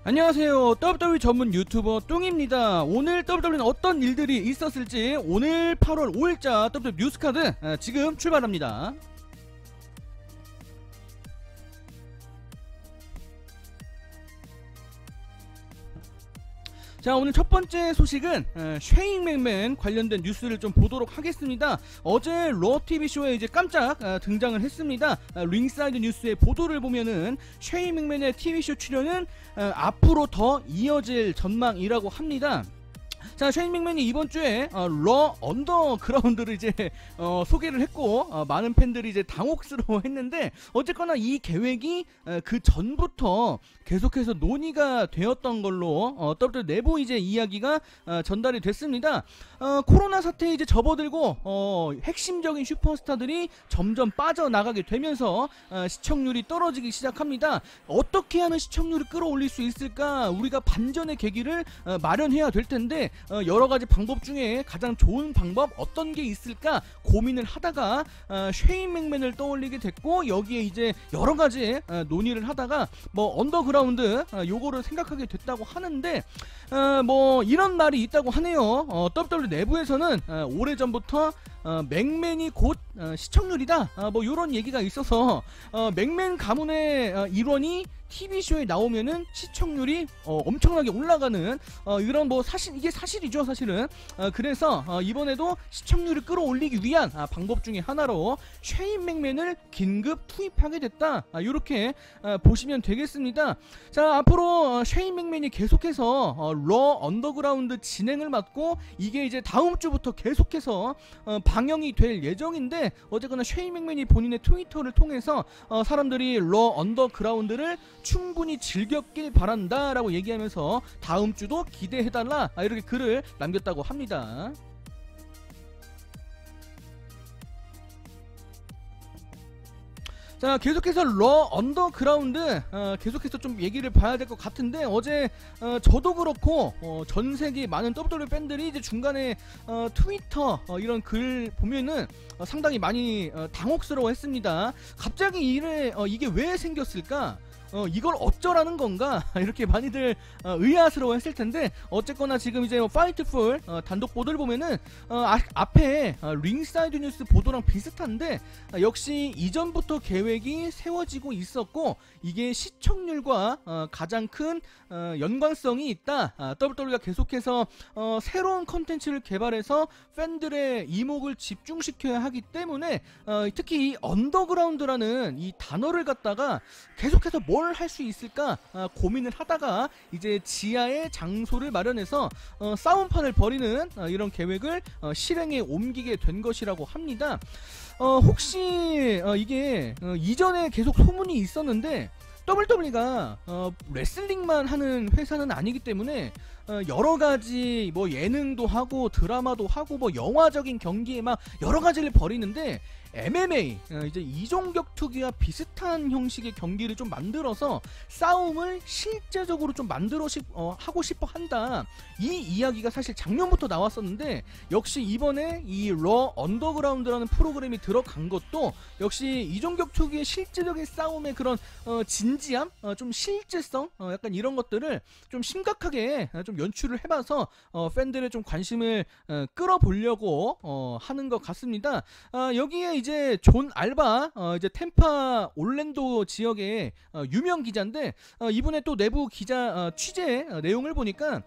안녕하세요. WWE 전문 유튜버 뚱입니다. 오늘 WWE는 어떤 일들이 있었을지 오늘 8월 5일자 WWE 뉴스카드 지금 출발합니다. 자, 오늘 첫 번째 소식은 쉐인 맥맨 관련된 뉴스를 좀 보도록 하겠습니다. 어제 러 TV쇼에 이제 깜짝 등장을 했습니다. 링사이드 뉴스의 보도를 보면은 쉐인 맥맨의 TV쇼 출연은 앞으로 더 이어질 전망이라고 합니다. 자, 쉐인 맥맨이 이번 주에 러 언더그라운드를 이제 소개를 했고 많은 팬들이 이제 당혹스러워 했는데, 어쨌거나 이 계획이 그 전부터 계속해서 논의가 되었던 걸로 WWE 내부 이제 이야기가 전달이 됐습니다. 코로나 사태에 이제 접어들고 핵심적인 슈퍼스타들이 점점 빠져나가게 되면서 시청률이 떨어지기 시작합니다. 어떻게 하면 시청률을 끌어올릴 수 있을까? 우리가 반전의 계기를 마련해야 될 텐데 여러가지 방법 중에 가장 좋은 방법 어떤 게 있을까 고민을 하다가 쉐인 맥맨을 떠올리게 됐고, 여기에 이제 여러가지 논의를 하다가 뭐 언더그라운드 요거를 생각하게 됐다고 하는데, 뭐 이런 말이 있다고 하네요. WWE 내부에서는 오래전부터 맥맨이 곧 시청률이다, 뭐 요런 얘기가 있어서 맥맨 가문의 일원이 TV쇼에 나오면은 시청률이 엄청나게 올라가는 이런 뭐 이게 사실이죠, 사실은. 그래서 이번에도 시청률을 끌어올리기 위한 방법 중에 하나로 쉐인 맥맨을 긴급 투입하게 됐다, 이렇게 보시면 되겠습니다. 자, 앞으로 쉐인 맥맨이 계속해서 러 언더그라운드 진행을 맡고 이게 이제 다음 주부터 계속해서 방영이 될 예정인데, 어쨌거나 쉐인 맥맨이 본인의 트위터를 통해서 사람들이 러 언더그라운드를 충분히 즐겼길 바란다 라고 얘기하면서 다음 주도 기대해달라, 이렇게 글을 남겼다고 합니다. 자, 계속해서 러 언더그라운드 계속해서 좀 얘기를 봐야 될 것 같은데, 어제 저도 그렇고 전 세계 많은 WWE 팬들이 이제 중간에 트위터 이런 글 보면은 상당히 많이 당혹스러워 했습니다. 갑자기 이게 왜 생겼을까? 이걸 어쩌라는 건가? 이렇게 많이들 의아스러워 했을 텐데, 어쨌거나 지금 이제 파이트풀 단독 보도를 보면은 앞에 링사이드 뉴스 보도랑 비슷한데, 역시 이전부터 계획이 세워지고 있었고 이게 시청률과 가장 큰 연관성이 있다. WWE가 계속해서 새로운 컨텐츠를 개발해서 팬들의 이목을 집중시켜야 하기 때문에 특히 이 언더그라운드라는 이 단어를 갖다가 계속해서 뭘 할 수 있을까 고민을 하다가 이제 지하에 장소를 마련해서 싸움판을 벌이는 이런 계획을 실행에 옮기게 된 것이라고 합니다. 혹시 이게 이전에 계속 소문이 있었는데, WWE가 레슬링만 하는 회사는 아니기 때문에 여러가지 뭐 예능도 하고 드라마도 하고 뭐 영화적인 경기에 막 여러가지를 벌이는데, MMA 이제 이종격투기와 비슷한 형식의 경기를 좀 만들어서 싸움을 실제적으로 좀 하고 싶어 한다, 이 이야기가 사실 작년부터 나왔었는데, 역시 이번에 이 러 언더그라운드라는 프로그램이 들어간 것도 역시 이종격투기의 실제적인 싸움의 그런 진지함, 좀 실제성, 약간 이런 것들을 좀 심각하게 좀 연출을 해봐서 팬들의 좀 관심을 끌어보려고 하는 것 같습니다. 여기에 이제 존 알바, 이제 템파 올랜도 지역의 유명 기자인데, 이분의 또 내부 기자 취재 내용을 보니까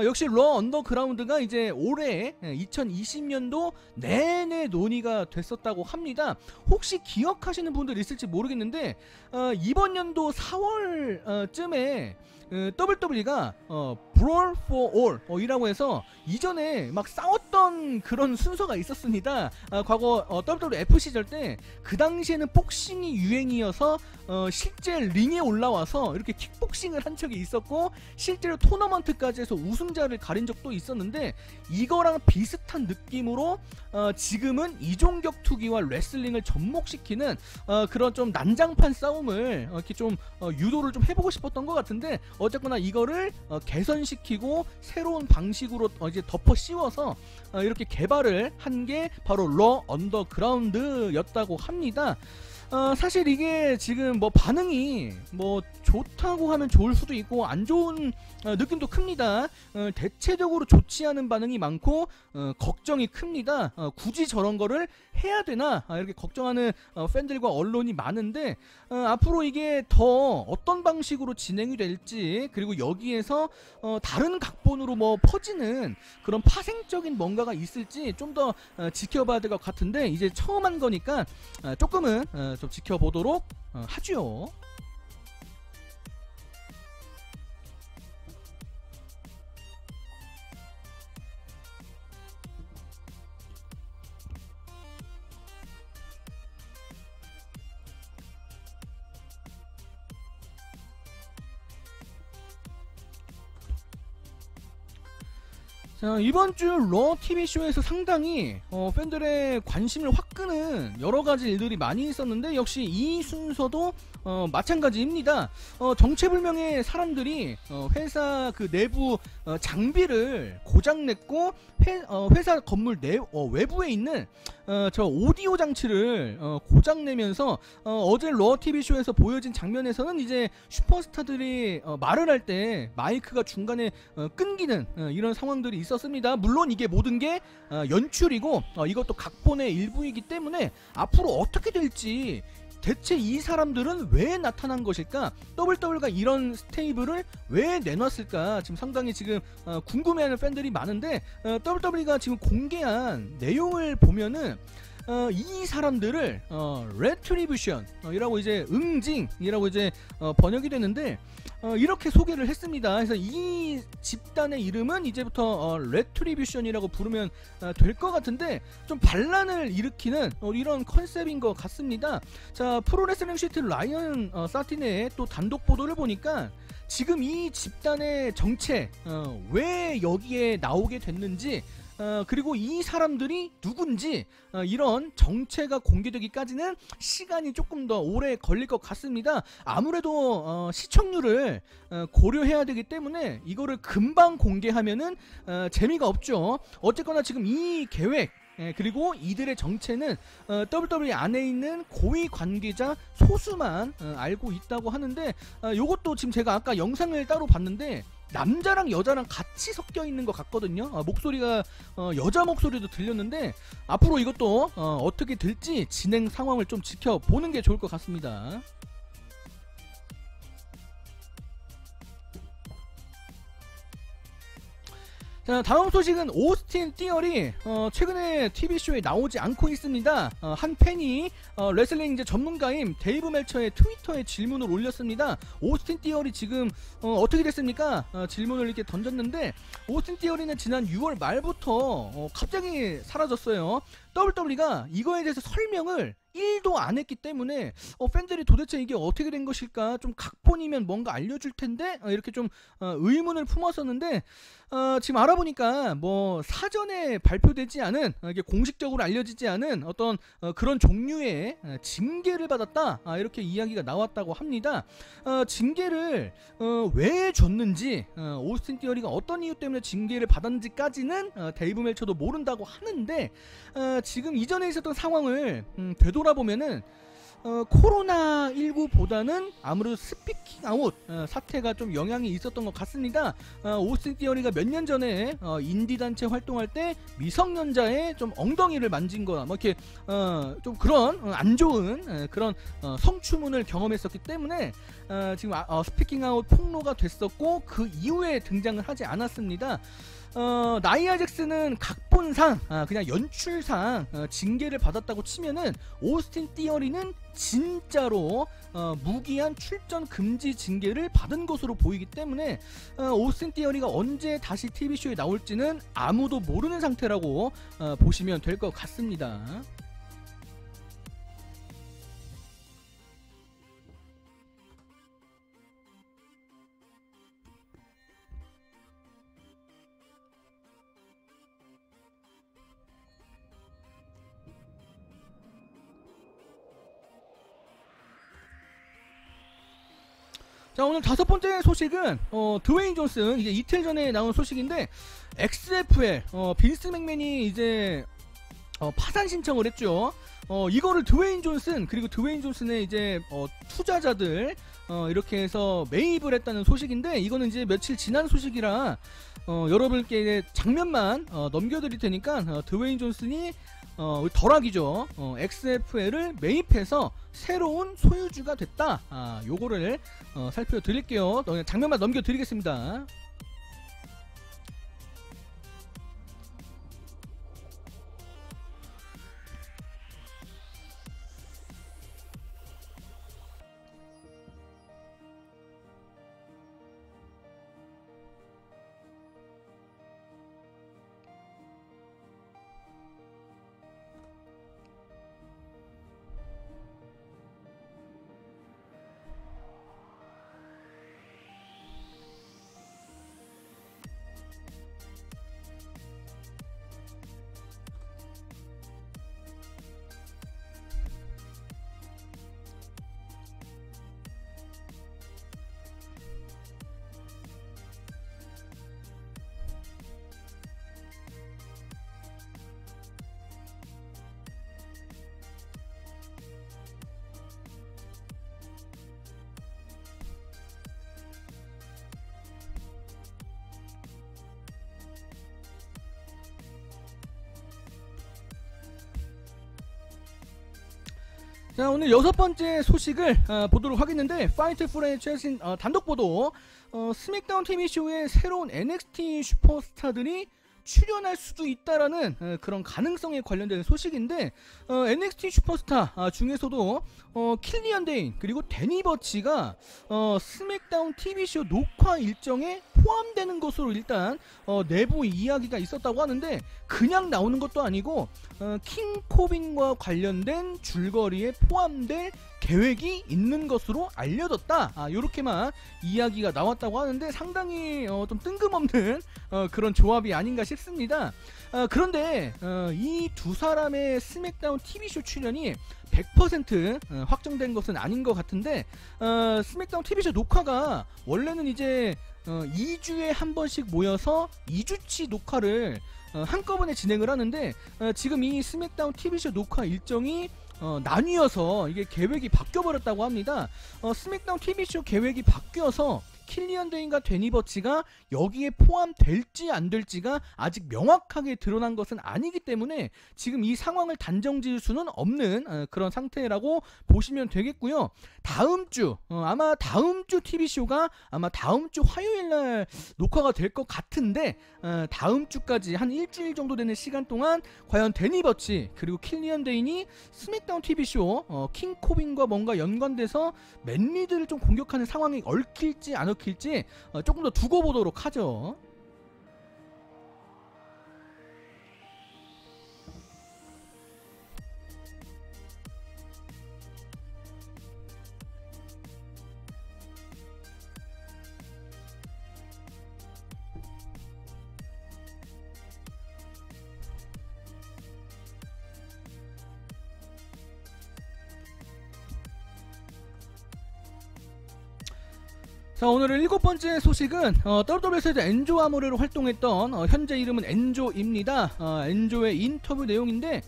역시 러 언더그라운드가 이제 올해 2020년도 내내 논의가 됐었다고 합니다. 혹시 기억하시는 분들 있을지 모르겠는데, 이번 연도 4월쯤에 WWE가 Brawl for All 이라고 해서 이전에 막 싸웠던 그런 순서가 있었습니다. 과거 WWF 시절 때 그 당시에는 복싱이 유행이어서 실제 링에 올라와서 이렇게 킥복싱을 한 적이 있었고, 실제로 토너먼트까지 해서 우승자를 가린 적도 있었는데, 이거랑 비슷한 느낌으로 지금은 이종격투기와 레슬링을 접목시키는 그런 좀 난장판 싸움을 이렇게 좀 유도를 좀 해보고 싶었던 것 같은데, 어쨌거나 이거를 개선시키고 새로운 방식으로 이제 덮어 씌워서 이렇게 개발을 한 게 바로 러 언더그라운드였다고 합니다. 사실 이게 지금 뭐 반응이 뭐 좋다고 하면 좋을 수도 있고 안 좋은 느낌도 큽니다. 대체적으로 좋지 않은 반응이 많고 걱정이 큽니다. 굳이 저런 거를 해야 되나 이렇게 걱정하는 팬들과 언론이 많은데 앞으로 이게 더 어떤 방식으로 진행이 될지, 그리고 여기에서 다른 각본으로 뭐 퍼지는 그런 파생적인 뭔가가 있을지 좀 더 지켜봐야 될 것 같은데, 이제 처음 한 거니까 조금은 좀 지켜보도록 하죠. 자, 이번주 러 TV쇼에서 상당히 팬들의 관심을 확 끄는 여러가지 일들이 많이 있었는데, 역시 이 순서도 마찬가지입니다. 정체불명의 사람들이 회사 그 내부 장비를 고장냈고, 회사 건물 외부에 있는 저 오디오 장치를 고장내면서 어제 러 TV쇼에서 보여진 장면에서는 이제 슈퍼스타들이 말을 할 때 마이크가 중간에 끊기는 이런 상황들이 있었습니다. 물론 이게 모든 게 연출이고 이것도 각본의 일부이기 때문에 앞으로 어떻게 될지, 대체 이 사람들은 왜 나타난 것일까? WWE가 이런 스테이블을 왜 내놨을까? 지금 상당히 지금 궁금해하는 팬들이 많은데, WWE가 지금 공개한 내용을 보면은 이 사람들을 레트리뷰션이라고 이제 응징이라고 이제 번역이 되는데, 이렇게 소개를 했습니다. 그래서 이 집단의 이름은 이제부터 레트리뷰션이라고 부르면 될 것 같은데, 좀 반란을 일으키는 이런 컨셉인 것 같습니다. 자, 프로레슬링 시트 라이언 사티네의 또 단독 보도를 보니까 지금 이 집단의 정체, 왜 여기에 나오게 됐는지, 그리고 이 사람들이 누군지, 이런 정체가 공개되기까지는 시간이 조금 더 오래 걸릴 것 같습니다. 아무래도 시청률을 고려해야 되기 때문에 이거를 금방 공개하면은 재미가 없죠. 어쨌거나 지금 이 계획, 그리고 이들의 정체는 WWE 안에 있는 고위 관계자 소수만 알고 있다고 하는데, 요것도 지금 제가 아까 영상을 따로 봤는데 남자랑 여자랑 같이 섞여 있는 것 같거든요. 목소리가 여자 목소리도 들렸는데, 앞으로 이것도 어떻게 될지 진행 상황을 좀 지켜보는 게 좋을 것 같습니다. 자, 다음 소식은 오스틴 띠어리 최근에 TV쇼에 나오지 않고 있습니다. 한 팬이 레슬링 이제 전문가인 데이브 멜처의 트위터에 질문을 올렸습니다. 오스틴 띠어리 지금 어떻게 됐습니까? 질문을 이렇게 던졌는데, 오스틴 띠어리는 지난 6월 말부터 갑자기 사라졌어요. WWE가 이거에 대해서 설명을 1도 안 했기 때문에 팬들이 도대체 이게 어떻게 된 것일까, 좀 각본이면 뭔가 알려줄 텐데 이렇게 좀 의문을 품었었는데, 지금 알아보니까 뭐 사전에 발표되지 않은, 이게 공식적으로 알려지지 않은 어떤 그런 종류의 징계를 받았다, 이렇게 이야기가 나왔다고 합니다. 징계를 왜 줬는지, 오스틴 띠어리가 어떤 이유 때문에 징계를 받았는지까지는 데이브 멜처도 모른다고 하는데, 지금 이전에 있었던 상황을 되돌아보면은 코로나19보다는 아무래도 스피킹 아웃 사태가 좀 영향이 있었던 것 같습니다. 오스틴 띠어리가 몇 년 전에 인디 단체 활동할 때 미성년자의 좀 엉덩이를 만진 거나 뭐 이렇게 좀 그런 안 좋은 그런 성추문을 경험했었기 때문에 지금 스피킹 아웃 폭로가 됐었고, 그 이후에 등장을 하지 않았습니다. 나이아 잭스는 각본상, 그냥 연출상 징계를 받았다고 치면은, 오스틴 띠어리는 진짜로 무기한 출전 금지 징계를 받은 것으로 보이기 때문에 오스틴 띠어리가 언제 다시 TV쇼에 나올지는 아무도 모르는 상태라고 보시면 될 것 같습니다. 자, 오늘 다섯 번째 소식은 드웨인 존슨, 이게 이틀 전에 나온 소식인데, XFL 빈스 맥맨이 이제 파산 신청을 했죠. 이거를 드웨인 존슨 그리고 드웨인 존슨의 이제 투자자들 이렇게 해서 매입을 했다는 소식인데, 이거는 이제 며칠 지난 소식이라 여러분께 장면만 넘겨드릴 테니까 드웨인 존슨이 덜하기죠. XFL을 매입해서 새로운 소유주가 됐다. 요거를 살펴드릴게요. 장면만 넘겨드리겠습니다. 자, 오늘 6번째 소식을 보도록 하겠는데, 파이트 플레이 최신 단독 보도. 스맥다운 TV쇼에 새로운 NXT 슈퍼스타들이 출연할 수도 있다라는 그런 가능성에 관련된 소식인데, NXT 슈퍼스타 중에서도 킬리언 데인 그리고 데니 버치가 스맥다운 TV쇼 녹화 일정에 포함되는 것으로 일단 내부 이야기가 있었다고 하는데, 그냥 나오는 것도 아니고 킹 코빈과 관련된 줄거리에 포함될 계획이 있는 것으로 알려졌다. 요렇게만 이야기가 나왔다고 하는데, 상당히 좀 뜬금없는 그런 조합이 아닌가 싶습니다. 그런데 이 두 사람의 스맥다운 TV쇼 출연이 100% 확정된 것은 아닌 것 같은데, 스맥다운 TV쇼 녹화가 원래는 이제 2주에 한 번씩 모여서 2주치 녹화를 한꺼번에 진행을 하는데, 지금 이 스맥다운 TV쇼 녹화 일정이 나뉘어서 이게 계획이 바뀌어버렸다고 합니다. 스맥다운 TV쇼 계획이 바뀌어서 킬리언 데인과 데니 버치가 여기에 포함될지 안 될지가 아직 명확하게 드러난 것은 아니기 때문에 지금 이 상황을 단정 지을 수는 없는 그런 상태라고 보시면 되겠고요. 다음주 아마 다음주 TV쇼가 아마 다음주 화요일날 녹화가 될 것 같은데, 다음주까지 한 일주일 정도 되는 시간 동안 과연 데니 버치 그리고 킬리언 데인이 스맥다운 TV쇼 킹 코빈과 뭔가 연관돼서 맨리드를 좀 공격하는 상황이 얽힐지 안 얽힐지 조금 더 두고 보도록 하죠. 자, 오늘의 7번째 소식은 WWE에서 엔조 아모레로 활동했던 현재 이름은 엔조입니다. 엔조의 인터뷰 내용인데,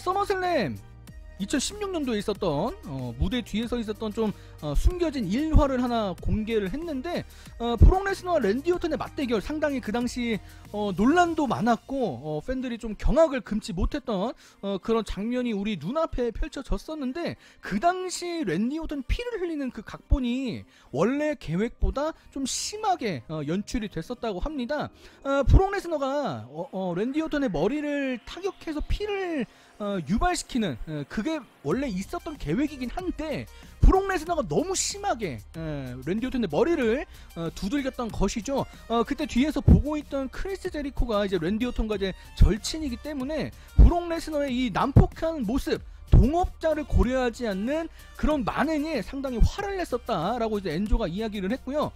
서머슬램 2016년도에 있었던 무대 뒤에서 있었던 좀 숨겨진 일화를 하나 공개를 했는데, 브록 레스너와 랜디 오튼의 맞대결, 상당히 그 당시 논란도 많았고 팬들이 좀 경악을 금치 못했던 그런 장면이 우리 눈앞에 펼쳐졌었는데, 그 당시 랜디 오튼 피를 흘리는 그 각본이 원래 계획보다 좀 심하게 연출이 됐었다고 합니다. 브록 레스너가 랜디 오튼의 머리를 타격해서 피를 유발시키는 그게 원래 있었던 계획이긴 한데, 브록 레스너가 너무 심하게 랜디 오튼의 머리를 두들겼던 것이죠. 그때 뒤에서 보고 있던 크리스 제리코가 이제 랜디 오튼과 이제 절친이기 때문에 브록 레스너의 이 난폭한 모습, 동업자를 고려하지 않는 그런 만행에 상당히 화를 냈었다라고 이제 엔조가 이야기를 했고요.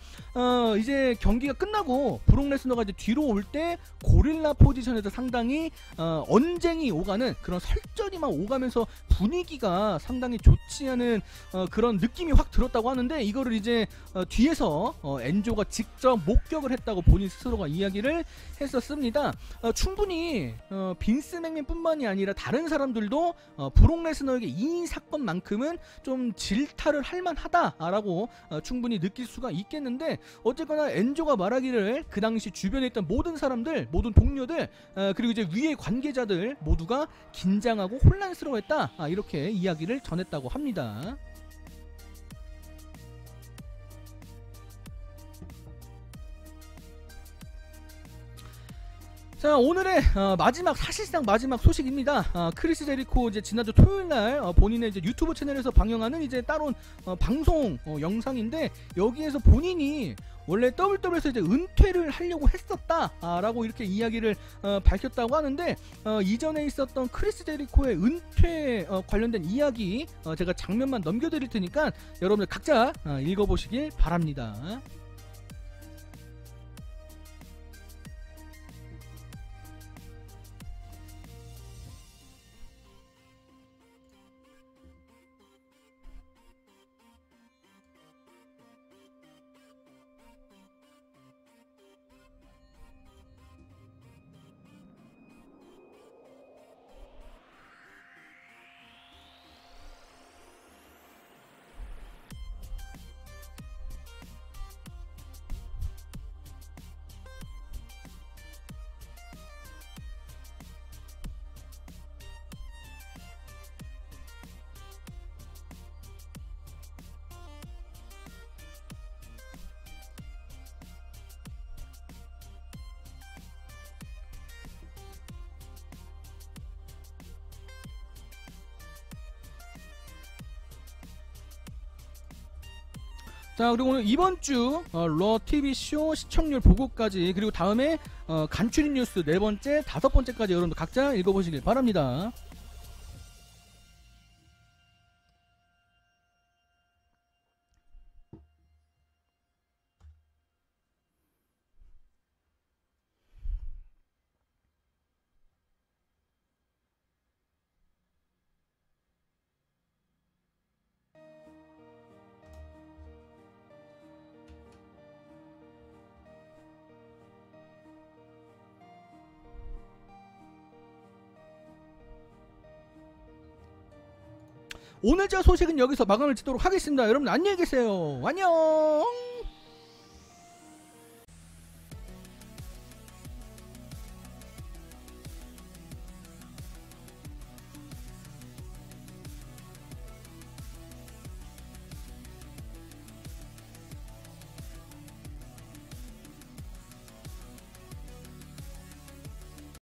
이제 경기가 끝나고 브록 레스너가 이제 뒤로 올 때 고릴라 포지션에서 상당히 언쟁이 오가는 그런 설전이 막 오가면서 분위기가 상당히 좋지 않은 그런 느낌이 확 들었다고 하는데, 이거를 이제 뒤에서 엔조가 직접 목격을 했다고 본인 스스로가 이야기를 했었습니다. 충분히 빈스 맥맨뿐만이 아니라 다른 사람들도 브록 레스너에게 이 사건만큼은 좀 질타를 할 만하다라고 충분히 느낄 수가 있겠는데, 어쨌거나 엔조가 말하기를 그 당시 주변에 있던 모든 사람들, 모든 동료들, 그리고 이제 위의 관계자들 모두가 긴장하고 혼란스러워했다, 이렇게 이야기를 전했다고 합니다. 자, 오늘의 사실상 마지막 소식입니다. 크리스 제리코 이제 지난주 토요일날 본인의 이제 유튜브 채널에서 방영하는 이제 따로 방송 영상인데, 여기에서 본인이 원래 WWE에서 이제 은퇴를 하려고 했었다라고 이렇게 이야기를 밝혔다고 하는데, 이전에 있었던 크리스 제리코의 은퇴 관련된 이야기 제가 장면만 넘겨드릴 테니까 여러분들 각자 읽어보시길 바랍니다. 자, 그리고 오늘 이번주 러 TV쇼 시청률 보고까지, 그리고 다음에 간추린 뉴스 4번째, 5번째까지 여러분들 각자 읽어보시길 바랍니다. 오늘 저 소식은 여기서 마감을 짓도록 하겠습니다. 여러분 안녕히 계세요. 안녕.